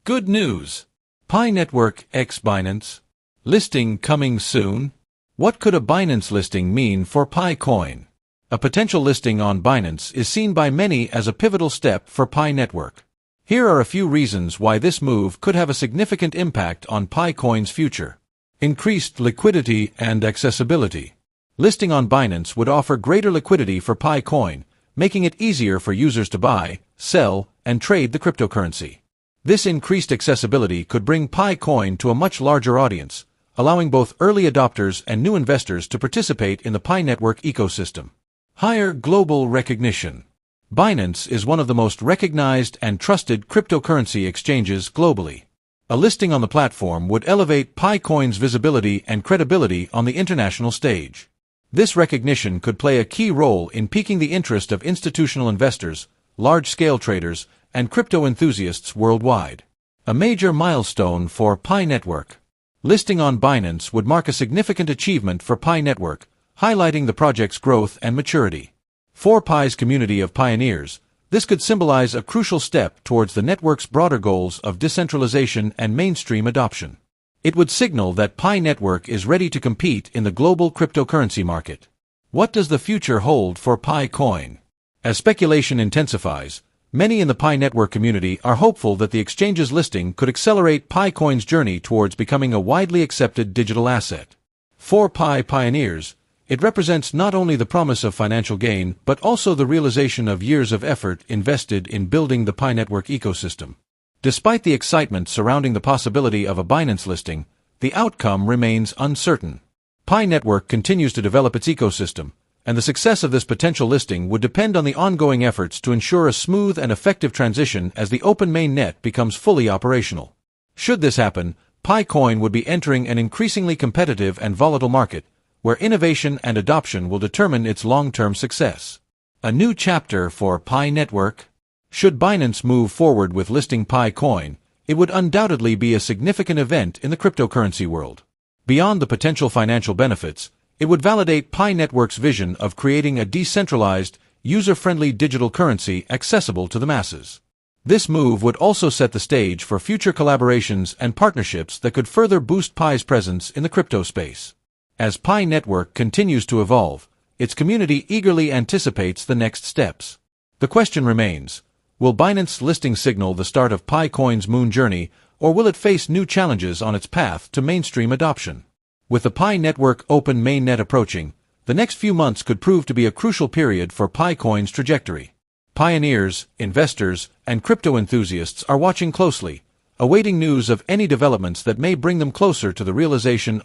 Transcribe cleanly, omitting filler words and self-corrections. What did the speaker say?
Good news! PiNetwork x Binance. Listing coming soon? What could a Binance listing mean for PiCoin? A potential listing on Binance is seen by many as a pivotal step for PiNetwork. Here are a few reasons why this move could have a significant impact on PiCoin's future. Increased liquidity and accessibility. Listing on Binance would offer greater liquidity for PiCoin, making it easier for users to buy, sell, and trade the cryptocurrency. This increased accessibility could bring PiCoin to a much larger audience, allowing both early adopters and new investors to participate in the PiNetwork ecosystem. Higher global recognition. Binance is one of the most recognized and trusted cryptocurrency exchanges globally. A listing on the platform would elevate PiCoin's visibility and credibility on the international stage. This recognition could play a key role in piquing the interest of institutional investors, large-scale traders, and crypto enthusiasts worldwide. A major milestone for PiNetwork. Listing on Binance would mark a significant achievement for PiNetwork, highlighting the project's growth and maturity. For Pi's community of pioneers, this could symbolize a crucial step towards the network's broader goals of decentralization and mainstream adoption. It would signal that PiNetwork is ready to compete in the global cryptocurrency market. What does the future hold for PiCoin? As speculation intensifies, many in the PiNetwork community are hopeful that the exchange's listing could accelerate PiCoin's journey towards becoming a widely accepted digital asset. For Pi pioneers, it represents not only the promise of financial gain but also the realization of years of effort invested in building the PiNetwork ecosystem. Despite the excitement surrounding the possibility of a Binance listing, the outcome remains uncertain. PiNetwork continues to develop its ecosystem, and the success of this potential listing would depend on the ongoing efforts to ensure a smooth and effective transition as the open mainnet becomes fully operational. Should this happen, PiCoin would be entering an increasingly competitive and volatile market, where innovation and adoption will determine its long-term success. A new chapter for PiNetwork. Should Binance move forward with listing PiCoin, it would undoubtedly be a significant event in the cryptocurrency world. Beyond the potential financial benefits, it would validate PiNetwork's vision of creating a decentralized, user-friendly digital currency accessible to the masses. This move would also set the stage for future collaborations and partnerships that could further boost Pi's presence in the crypto space. As PiNetwork continues to evolve, its community eagerly anticipates the next steps. The question remains, will Binance listing signal the start of PiCoin's moon journey, or will it face new challenges on its path to mainstream adoption? With the PiNetwork open mainnet approaching, the next few months could prove to be a crucial period for PiCoin's trajectory. Pioneers, investors, and crypto enthusiasts are watching closely, awaiting news of any developments that may bring them closer to the realization